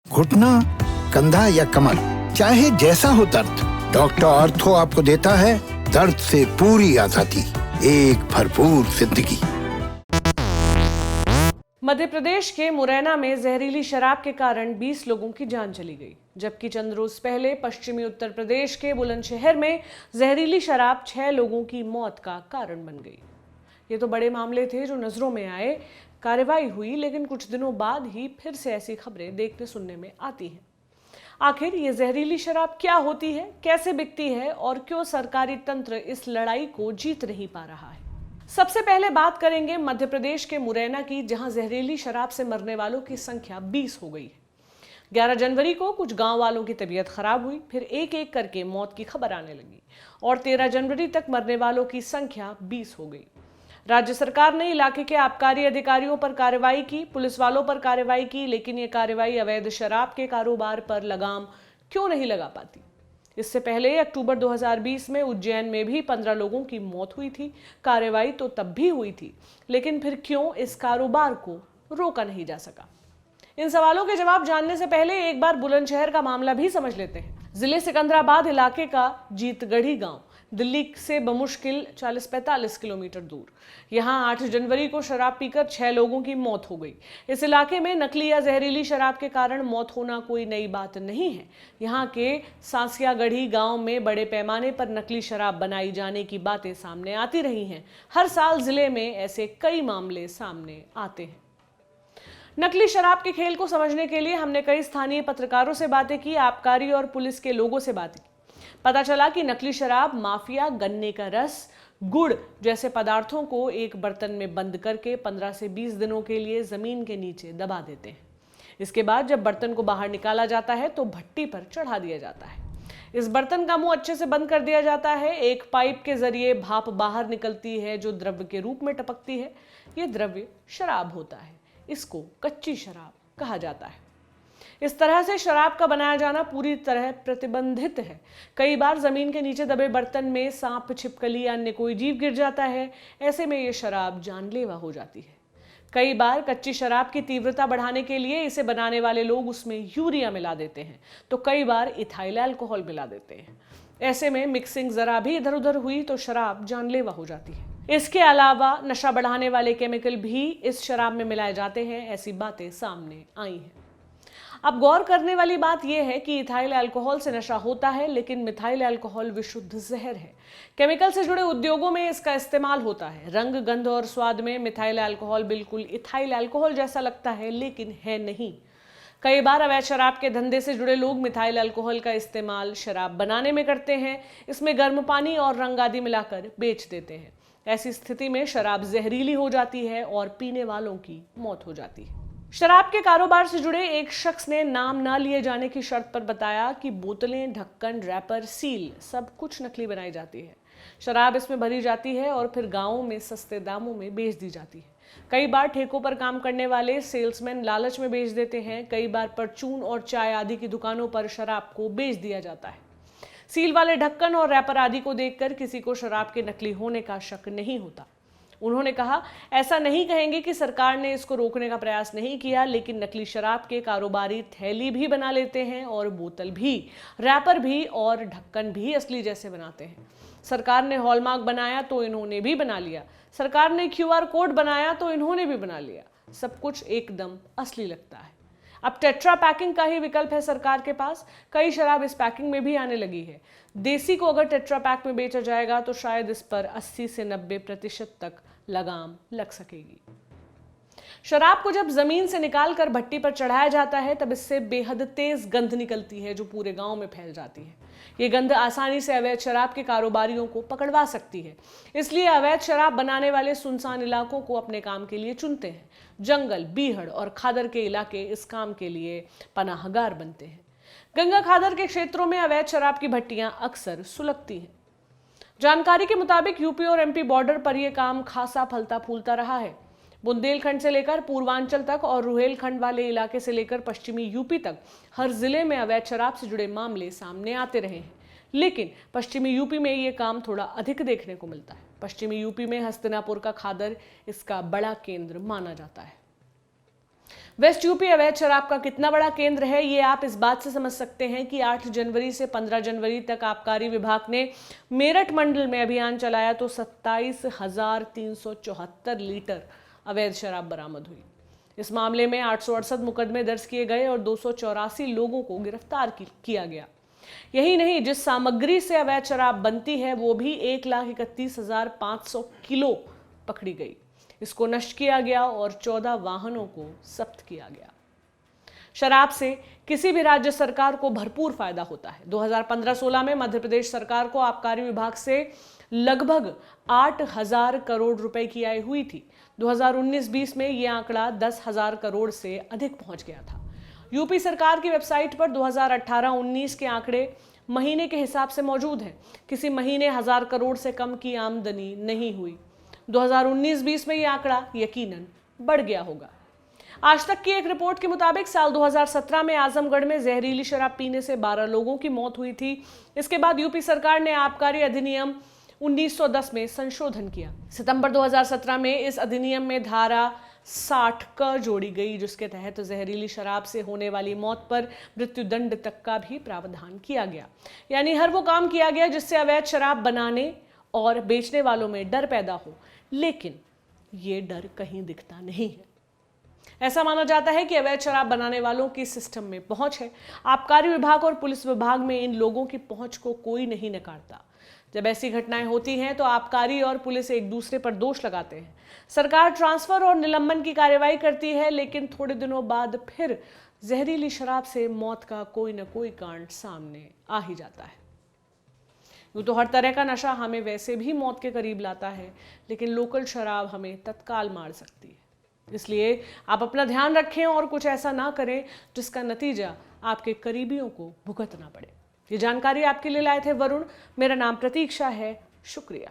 घुटना, कंधा या कमर, चाहे जैसा हो दर्द, डॉक्टर ऑर्थो आपको देता है दर्द से पूरी आजादी, एक भरपूर जिंदगी। मध्य प्रदेश के मुरैना में जहरीली शराब के कारण 20 लोगों की जान चली गई, जबकि चंद रोज पहले पश्चिमी उत्तर प्रदेश के बुलंदशहर में जहरीली शराब 6 लोगों की मौत का कारण बन गई। ये तो बड़े मामले थे जो नजरों में आए, कार्रवाई हुई, लेकिन कुछ दिनों बाद ही फिर से ऐसी खबरें देखने सुनने में आती हैं। आखिर ये जहरीली शराब क्या होती है, कैसे बिकती है और क्यों सरकारी तंत्र इस लड़ाई को जीत नहीं पा रहा है? सबसे पहले बात करेंगे मध्य प्रदेश के मुरैना की, जहां जहरीली शराब से मरने वालों की संख्या 20 हो गई है। 11 जनवरी को कुछ गांव वालों की तबीयत खराब हुई, फिर एक एक करके मौत की खबर आने लगी और 13 जनवरी तक मरने वालों की संख्या 20 हो गई। राज्य सरकार ने इलाके के आबकारी अधिकारियों पर कार्रवाई की, पुलिस वालों पर कार्रवाई की, लेकिन ये कार्रवाई अवैध शराब के कारोबार पर लगाम क्यों नहीं लगा पाती? इससे पहले अक्टूबर 2020 में उज्जैन में भी 15 लोगों की मौत हुई थी। कार्रवाई तो तब भी हुई थी, लेकिन फिर क्यों इस कारोबार को रोका नहीं जा सका? इन सवालों के जवाब जानने से पहले एक बार बुलंदशहर का मामला भी समझ लेते हैं। जिले सिकंदराबाद इलाके का जीतगढ़ी गांव दिल्ली से बमुश्किल 40-45 किलोमीटर दूर। यहां 8 जनवरी को शराब पीकर 6 लोगों की मौत हो गई। इस इलाके में नकली या जहरीली शराब के कारण मौत होना कोई नई बात नहीं है। यहां के सांसियागढ़ी गांव में बड़े पैमाने पर नकली शराब बनाई जाने की बातें सामने आती रही हैं। हर साल जिले में ऐसे कई मामले सामने आते हैं। नकली शराब के खेल को समझने के लिए हमने कई स्थानीय पत्रकारों से बातें की, आबकारी और पुलिस के लोगों से बातें की। पता चला कि नकली शराब माफिया गन्ने का रस, गुड़ जैसे पदार्थों को एक बर्तन में बंद करके 15 से 20 दिनों के लिए जमीन के नीचे दबा देते हैं। इसके बाद जब बर्तन को बाहर निकाला जाता है तो भट्टी पर चढ़ा दिया जाता है। इस बर्तन का मुंह अच्छे से बंद कर दिया जाता है। एक पाइप के जरिए भाप बाहर निकलती है जो द्रव्य के रूप में टपकती है। यह द्रव्य शराब होता है। इसको कच्ची शराब कहा जाता है। इस तरह से शराब का बनाया जाना पूरी तरह प्रतिबंधित है। कई बार जमीन के नीचे दबे बर्तन में सांप, छिपकली या अन्य कोई जीव गिर जाता है। ऐसे में ये शराब जानलेवा हो जाती है। कई बार कच्ची शराब की तीव्रता बढ़ाने के लिए इसे बनाने वाले लोग उसमें यूरिया मिला देते हैं, तो कई बार इथाइल अल्कोहल मिला देते हैं। ऐसे में मिक्सिंग जरा भी इधर उधर हुई तो शराब जानलेवा हो जाती है। इसके अलावा नशा बढ़ाने वाले केमिकल भी इस शराब में मिलाए जाते हैं। ऐसी बातें सामने आई हैं। अब गौर करने वाली बात यह है कि इथाइल अल्कोहल से नशा होता है, लेकिन मिथाइल अल्कोहल विशुद्ध जहर है। केमिकल से जुड़े उद्योगों में इसका इस्तेमाल होता है। रंग, गंध और स्वाद में मिथाइल अल्कोहल बिल्कुल इथाइल अल्कोहल जैसा लगता है, लेकिन है नहीं। कई बार अवैध शराब के धंधे से जुड़े लोग मिथाइल अल्कोहल का इस्तेमाल शराब बनाने में करते हैं। इसमें गर्म पानी और रंग आदि मिलाकर बेच देते हैं। ऐसी स्थिति में शराब जहरीली हो जाती है और पीने वालों की मौत हो जाती है। शराब के कारोबार से जुड़े एक शख्स ने नाम न लिए जाने की शर्त पर बताया कि बोतलें, ढक्कन, रैपर, सील सब कुछ नकली बनाई जाती है। शराब इसमें भरी जाती है और फिर गांवों में सस्ते दामों में बेच दी जाती है। कई बार ठेकों पर काम करने वाले सेल्समैन लालच में बेच देते हैं। कई बार परचून और चाय आदि की दुकानों पर शराब को बेच दिया जाता है। सील वाले ढक्कन और रैपर आदि को देखकर किसी को शराब के नकली होने का शक नहीं होता। उन्होंने कहा, ऐसा नहीं कहेंगे कि सरकार ने इसको रोकने का प्रयास नहीं किया, लेकिन नकली शराब के कारोबारी थैली भी बना लेते हैं और बोतल भी, रैपर भी और ढक्कन भी असली जैसे बनाते हैं। सरकार ने हॉलमार्क बनाया तो इन्होंने भी बना लिया। सरकार ने QR कोड बनाया तो इन्होंने भी बना लिया। सब कुछ एकदम असली लगता है। अब टेट्रा पैकिंग का ही विकल्प है सरकार के पास। कई शराब इस पैकिंग में भी आने लगी है। देसी को अगर टेट्रा पैक में बेचा जाएगा तो शायद इस पर 80 से 90% तक लगाम लग सकेगी। शराब को जब जमीन से निकालकर भट्टी पर चढ़ाया जाता है तब इससे बेहद तेज गंध निकलती है जो पूरे गांव में फैल जाती है। ये गंध आसानी से अवैध शराब के कारोबारियों को पकड़वा सकती है। इसलिए अवैध शराब बनाने वाले सुनसान इलाकों को अपने काम के लिए चुनते हैं। जंगल, बीहड़ और खादर के इलाके इस काम के लिए पनाहगार बनते हैं। गंगा खादर के क्षेत्रों में अवैध शराब की भट्टियां अक्सर सुलगती हैं। जानकारी के मुताबिक यूपी और MP बॉर्डर पर यह काम खासा फलता फूलता रहा है। बुंदेलखंड से लेकर पूर्वांचल तक और रुहेलखंड वाले इलाके से लेकर पश्चिमी यूपी तक हर जिले में अवैध शराब से जुड़े मामले सामने आते रहे हैं। लेकिन पश्चिमी यूपी में ये काम थोड़ा अधिक देखने को मिलता है। पश्चिमी यूपी में हस्तिनापुर का खादर इसका बड़ा केंद्र माना जाता है। वेस्ट यूपी अवैध शराब का कितना बड़ा केंद्र है, ये आप इस बात से समझ सकते हैं कि 8 जनवरी से 15 जनवरी तक आबकारी विभाग ने मेरठ मंडल में अभियान चलाया तो 27,374 लीटर अवैध शराब बरामद हुई। इस मामले में 868 मुकदमे दर्ज किए गए और 284 लोगों को गिरफ्तार किया गया। यही नहीं, जिस सामग्री से अवैध शराब बनती है वो भी 1,31,500 किलो पकड़ी गई। इसको नष्ट किया गया और 14 वाहनों को जब्त किया गया। शराब से किसी भी राज्य सरकार को भरपूर फायदा होता है। 2015-16 में मध्य प्रदेश सरकार को आबकारी विभाग से लगभग 8,000 करोड़ रुपए की आय हुई थी। 2019-20 में यह आंकड़ा 10,000 करोड़ से अधिक पहुंच गया था। यूपी सरकार की वेबसाइट पर 2018-19 के आंकड़े महीने के हिसाब से मौजूद हैं। किसी महीने 1,000 करोड़ से कम की आमदनी नहीं हुई। 2019-20 में यह आंकड़ा यकीनन बढ़ गया होगा। आज तक की एक रिपोर्ट के मुताबिक साल 2017 में आजमगढ़ में जहरीली शराब पीने से 12 लोगों की मौत हुई थी। इसके बाद यूपी सरकार ने आबकारी अधिनियम 1910 में संशोधन किया। सितंबर 2017 में इस अधिनियम में धारा 60 क जोड़ी गई, जिसके तहत जहरीली शराब से होने वाली मौत पर मृत्युदंड तक का भी प्रावधान किया गया। यानी हर वो काम किया गया जिससे अवैध शराब बनाने और बेचने वालों में डर पैदा हो, लेकिन ये डर कहीं दिखता नहीं है। ऐसा माना जाता है कि अवैध शराब बनाने वालों की सिस्टम में पहुंच है। आबकारी विभाग और पुलिस विभाग में इन लोगों की पहुंच को कोई नहीं नकारता। जब ऐसी घटनाएं होती हैं तो आबकारी और पुलिस एक दूसरे पर दोष लगाते हैं। सरकार ट्रांसफर और निलंबन की कार्रवाई करती है, लेकिन थोड़े दिनों बाद फिर जहरीली शराब से मौत का कोई न कोई कांड सामने आ ही जाता है। यूं तो हर तरह का नशा हमें वैसे भी मौत के करीब लाता है, लेकिन लोकल शराब हमें तत्काल मार सकती है। इसलिए आप अपना ध्यान रखें और कुछ ऐसा ना करें जिसका नतीजा आपके करीबियों को भुगतना पड़े। ये जानकारी आपके लिए लाए थे वरुण। मेरा नाम प्रतीक्षा है। शुक्रिया।